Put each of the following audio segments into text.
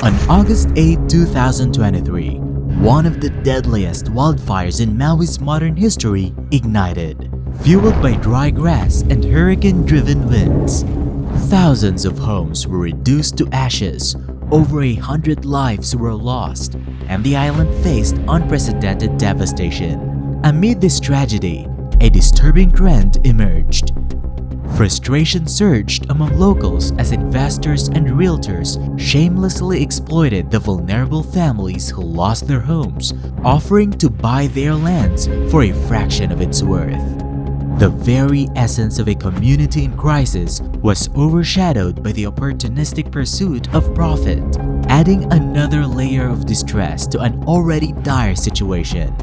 On August 8, 2023, one of the deadliest wildfires in Maui's modern history ignited. Fueled by dry grass and hurricane-driven winds, thousands of homes were reduced to ashes, over 100 lives were lost, and the island faced unprecedented devastation. Amid this tragedy, a disturbing trend emerged. Frustration surged among locals as investors and realtors shamelessly exploited the vulnerable families who lost their homes, offering to buy their lands for a fraction of its worth. The very essence of a community in crisis was overshadowed by the opportunistic pursuit of profit, adding another layer of distress to an already dire situation.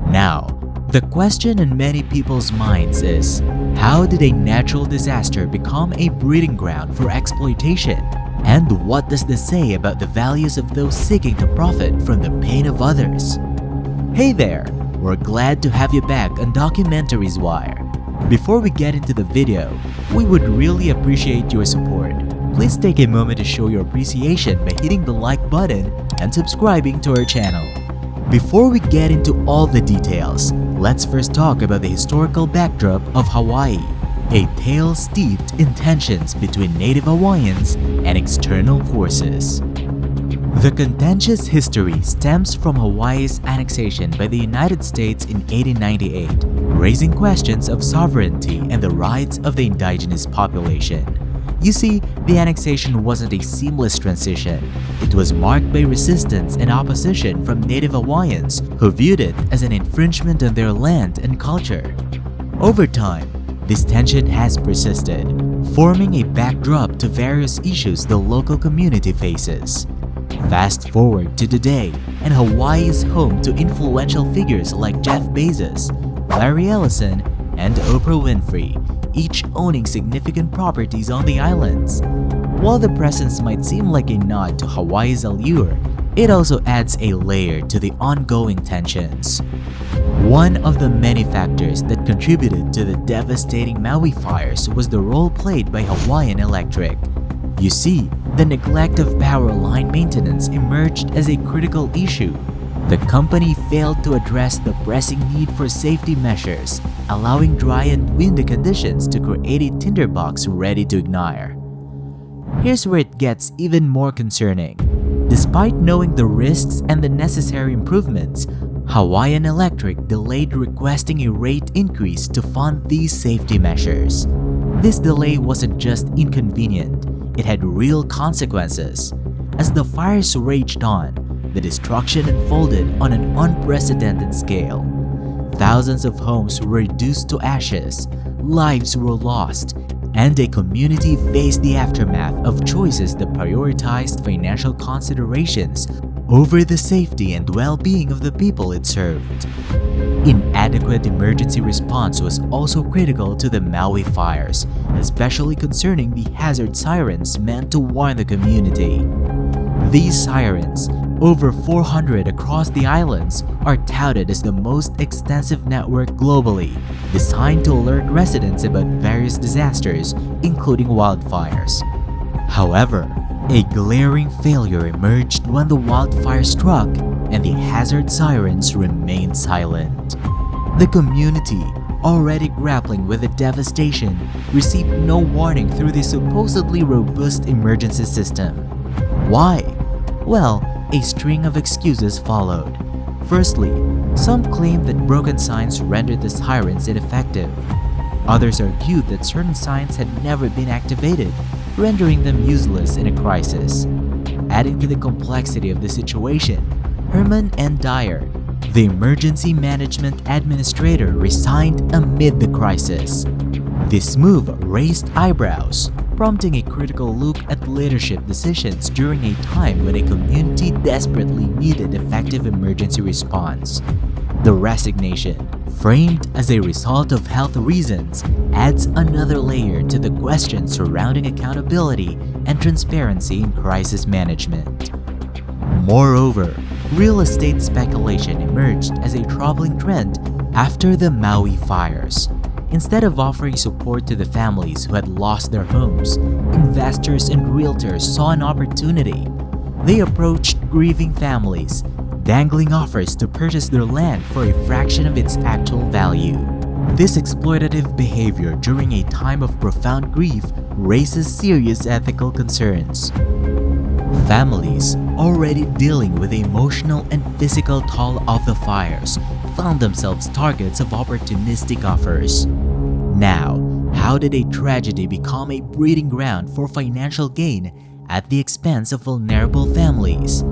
Now, the question in many people's minds is, how did a natural disaster become a breeding ground for exploitation? And what does this say about the values of those seeking to profit from the pain of others? Hey there! We're glad to have you back on Documentaries Wire. Before we get into the video, we would really appreciate your support. Please take a moment to show your appreciation by hitting the like button and subscribing to our channel. Before we get into all the details, let's first talk about the historical backdrop of Hawaii, a tale steeped in tensions between native Hawaiians and external forces. The contentious history stems from Hawaii's annexation by the United States in 1898, raising questions of sovereignty and the rights of the indigenous population. You see, the annexation wasn't a seamless transition. It was marked by resistance and opposition from native Hawaiians who viewed it as an infringement on their land and culture. Over time, this tension has persisted, forming a backdrop to various issues the local community faces. Fast forward to today, and Hawaii is home to influential figures like Jeff Bezos, Larry Ellison, and Oprah Winfrey, each owning significant properties on the islands. While the presence might seem like a nod to Hawaii's allure, it also adds a layer to the ongoing tensions. One of the many factors that contributed to the devastating Maui fires was the role played by Hawaiian Electric. You see, the neglect of power line maintenance emerged as a critical issue. The company failed to address the pressing need for safety measures, allowing dry and windy conditions to create a tinderbox ready to ignite. Here's where it gets even more concerning. Despite knowing the risks and the necessary improvements, Hawaiian Electric delayed requesting a rate increase to fund these safety measures. This delay wasn't just inconvenient, it had real consequences. As the fires raged on, the destruction unfolded on an unprecedented scale. Thousands of homes were reduced to ashes, lives were lost, and a community faced the aftermath of choices that prioritized financial considerations over the safety and well-being of the people it served. Inadequate emergency response was also critical to the Maui fires, especially concerning the hazard sirens meant to warn the community. These sirens, over 400 across the islands, are touted as the most extensive network globally, designed to alert residents about various disasters, including wildfires. However, a glaring failure emerged when the wildfire struck and the hazard sirens remained silent. The community, already grappling with the devastation, received no warning through the supposedly robust emergency system. Why? Well, a string of excuses followed. Firstly, some claimed that broken signs rendered the sirens ineffective. Others argued that certain signs had never been activated, rendering them useless in a crisis. Adding to the complexity of the situation, Herman N. Dyer, the emergency management administrator, resigned amid the crisis. This move raised eyebrows, prompting a critical look at leadership decisions during a time when a community desperately needed effective emergency response. The resignation, framed as a result of health reasons, adds another layer to the questions surrounding accountability and transparency in crisis management. Moreover, real estate speculation emerged as a troubling trend after the Maui fires. Instead of offering support to the families who had lost their homes, investors and realtors saw an opportunity. They approached grieving families, dangling offers to purchase their land for a fraction of its actual value. This exploitative behavior during a time of profound grief raises serious ethical concerns. Families, already dealing with the emotional and physical toll of the fires, found themselves targets of opportunistic offers. Now, how did a tragedy become a breeding ground for financial gain at the expense of vulnerable families?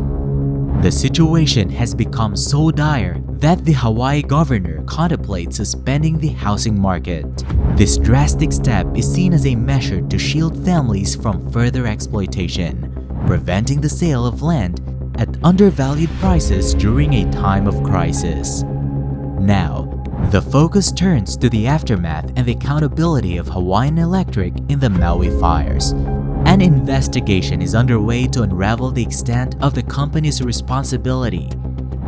The situation has become so dire that the Hawaii governor contemplates suspending the housing market. This drastic step is seen as a measure to shield families from further exploitation, preventing the sale of land at undervalued prices during a time of crisis. Now, the focus turns to the aftermath and the accountability of Hawaiian Electric in the Maui fires. An investigation is underway to unravel the extent of the company's responsibility.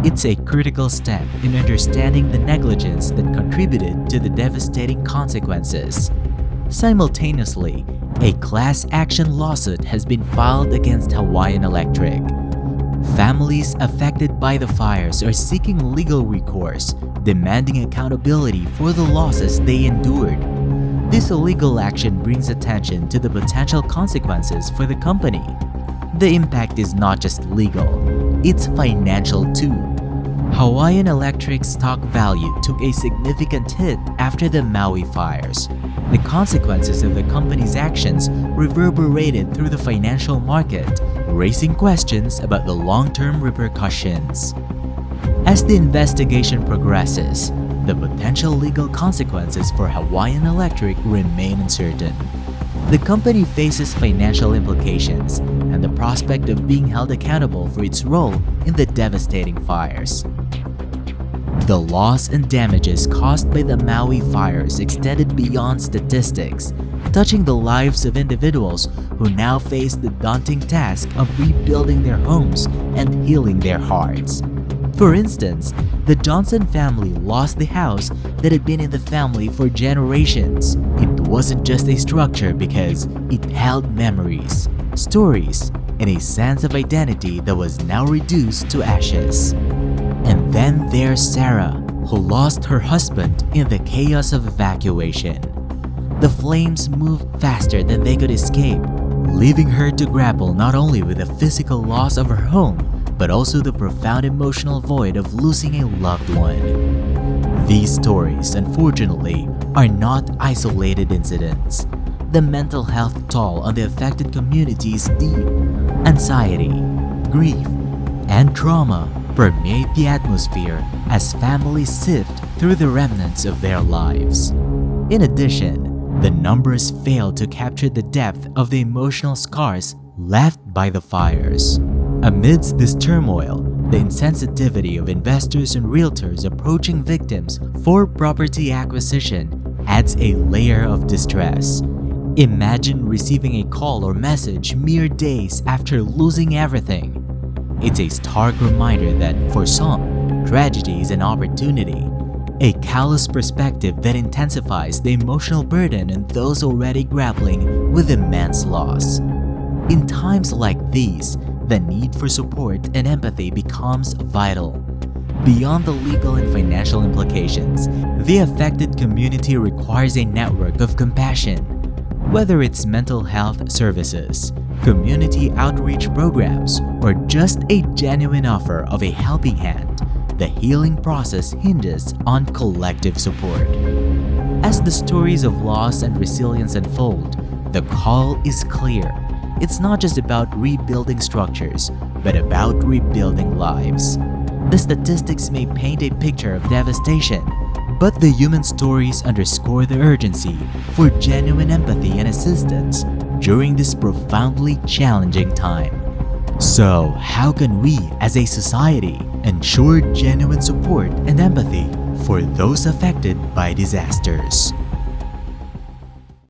It's a critical step in understanding the negligence that contributed to the devastating consequences. Simultaneously, a class action lawsuit has been filed against Hawaiian Electric. Families affected by the fires are seeking legal recourse, demanding accountability for the losses they endured. This illegal action brings attention to the potential consequences for the company. The impact is not just legal, it's financial too. Hawaiian Electric's stock value took a significant hit after the Maui fires. The consequences of the company's actions reverberated through the financial market, raising questions about the long-term repercussions. As the investigation progresses, the potential legal consequences for Hawaiian Electric remain uncertain. The company faces financial implications and the prospect of being held accountable for its role in the devastating fires. The loss and damages caused by the Maui fires extended beyond statistics, touching the lives of individuals who now face the daunting task of rebuilding their homes and healing their hearts. For instance, the Johnson family lost the house that had been in the family for generations. It wasn't just a structure because it held memories, stories, and a sense of identity that was now reduced to ashes. And then there's Sarah, who lost her husband in the chaos of evacuation. The flames moved faster than they could escape, leaving her to grapple not only with the physical loss of her home, but also the profound emotional void of losing a loved one. These stories, unfortunately, are not isolated incidents. The mental health toll on the affected community is deep. Anxiety, grief, and trauma permeate the atmosphere as families sift through the remnants of their lives. In addition, the numbers fail to capture the depth of the emotional scars left by the fires. Amidst this turmoil, the insensitivity of investors and realtors approaching victims for property acquisition adds a layer of distress. Imagine receiving a call or message mere days after losing everything. It's a stark reminder that, for some, tragedy is an opportunity, a callous perspective that intensifies the emotional burden on those already grappling with immense loss. In times like these, the need for support and empathy becomes vital. Beyond the legal and financial implications, the affected community requires a network of compassion. Whether it's mental health services, community outreach programs, or just a genuine offer of a helping hand, the healing process hinges on collective support. As the stories of loss and resilience unfold, the call is clear. It's not just about rebuilding structures, but about rebuilding lives. The statistics may paint a picture of devastation, but the human stories underscore the urgency for genuine empathy and assistance during this profoundly challenging time. So, how can we, as a society, ensure genuine support and empathy for those affected by disasters?